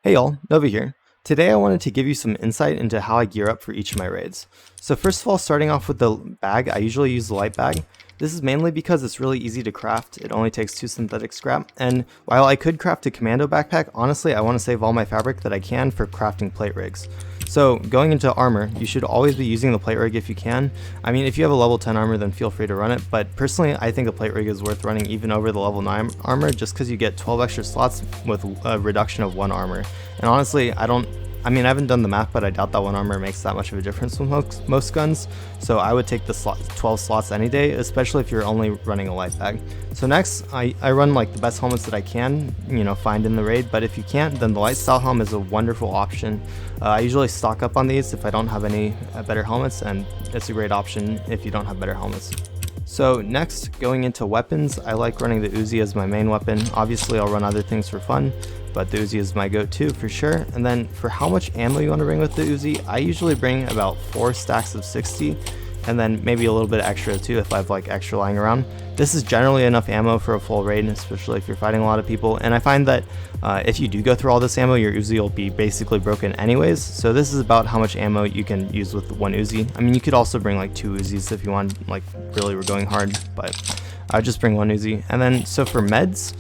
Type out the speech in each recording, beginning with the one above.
Hey y'all, Nova here. Today I wanted to give you some insight into how I gear up for each of my raids. So first of all, starting off with the bag, I usually use the light bag. This is mainly because it's really easy to craft, it only takes 2 synthetic scrap, and while I could craft a commando backpack, honestly I want to save all my fabric that I can for crafting plate rigs. So going into armor, you should always be using the plate rig if you can. I mean, if you have a level 10 armor then feel free to run it, but personally I think a plate rig is worth running even over the level 9 armor just because you get 12 extra slots with a reduction of 1 armor. And honestly, I haven't done the math, but I doubt that 1 armor makes that much of a difference with most guns, so I would take the 12 slots any day, especially if you're only running a light bag. So next, I run like the best helmets that I can, find in the raid, but if you can't, then the light style helm is a wonderful option. I usually stock up on these if I don't have any better helmets, and it's a great option if you don't have better helmets. So next, going into weapons, I like running the Uzi as my main weapon. Obviously I'll run other things for fun, but the Uzi is my go-to for sure. And then for how much ammo you want to bring with the Uzi, I usually bring about 4 stacks of 60, and then maybe a little bit extra too if I have like extra lying around. This is generally enough ammo for a full raid, especially if you're fighting a lot of people, and I find that if you do go through all this ammo, your Uzi will be basically broken anyways, so this is about how much ammo you can use with 1 Uzi. I mean, you could also bring like 2 Uzis if you want, like really we're going hard, but I would just bring 1 Uzi. And then so for meds,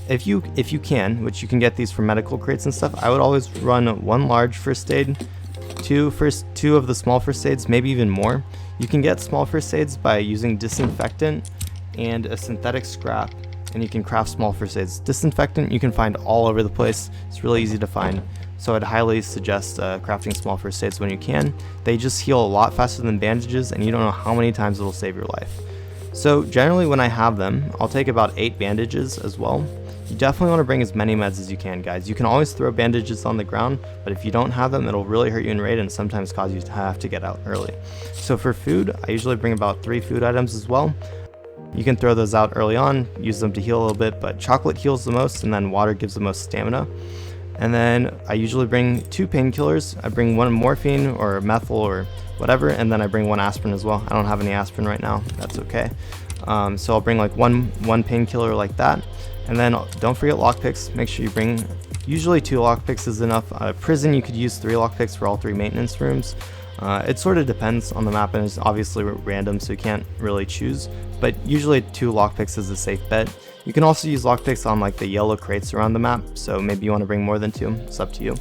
if you can, which you can get these from medical crates and stuff, I would always run 1 large first aid, 2 of the small first aids, maybe even more. You can get small first aids by using disinfectant and a synthetic scrap, and you can craft small first aids. Disinfectant you can find all over the place, it's really easy to find, so I'd highly suggest crafting small first aids when you can. They just heal a lot faster than bandages, and you don't know how many times it'll save your life. So generally when I have them, I'll take about 8 bandages as well. You definitely want to bring as many meds as you can, guys. You can always throw bandages on the ground, but if you don't have them, it'll really hurt you in raid and sometimes cause you to have to get out early. So for food, I usually bring about 3 food items as well. You can throw those out early on, use them to heal a little bit, but chocolate heals the most, and then water gives the most stamina. And then I usually bring 2 painkillers. I bring 1 morphine or methyl or whatever, and then I bring 1 aspirin as well. I don't have any aspirin right now, that's okay. So I'll bring like one painkiller like that. And then don't forget lockpicks. Make sure you bring, usually 2 lockpicks is enough. Prison, you could use 3 lockpicks for all 3 maintenance rooms. It sort of depends on the map, and it's obviously random, so you can't really choose, but usually 2 lockpicks is a safe bet. You can also use lockpicks on like the yellow crates around the map, so maybe you want to bring more than 2, it's up to you.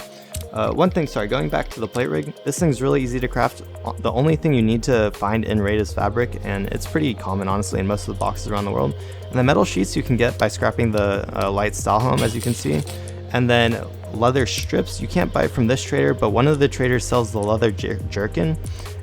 One thing, going back to the plate rig, this thing's really easy to craft. The only thing you need to find in raid is fabric, and it's pretty common honestly in most of the boxes around the world. And the metal sheets you can get by scrapping the light style helm, as you can see. And then leather strips, you can't buy it from this trader, but one of the traders sells the leather jerkin,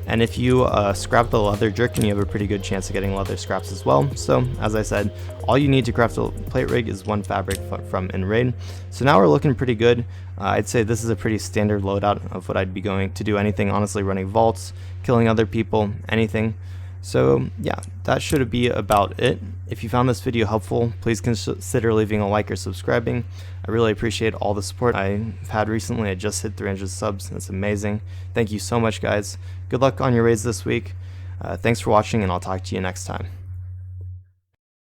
and if you scrap the leather jerkin, you have a pretty good chance of getting leather scraps as well. So as I said, all you need to craft a plate rig is 1 fabric from in raid. So now we're looking pretty good. I'd say this is a pretty standard loadout of what I'd be going to do anything, honestly, running vaults, killing other people, anything. So yeah, that should be about it. If you found this video helpful, please consider leaving a like or subscribing. I really appreciate all the support I've had recently. I just hit 300 subs. That's amazing. Thank you so much, guys. Good luck on your raids this week. Thanks for watching, and I'll talk to you next time.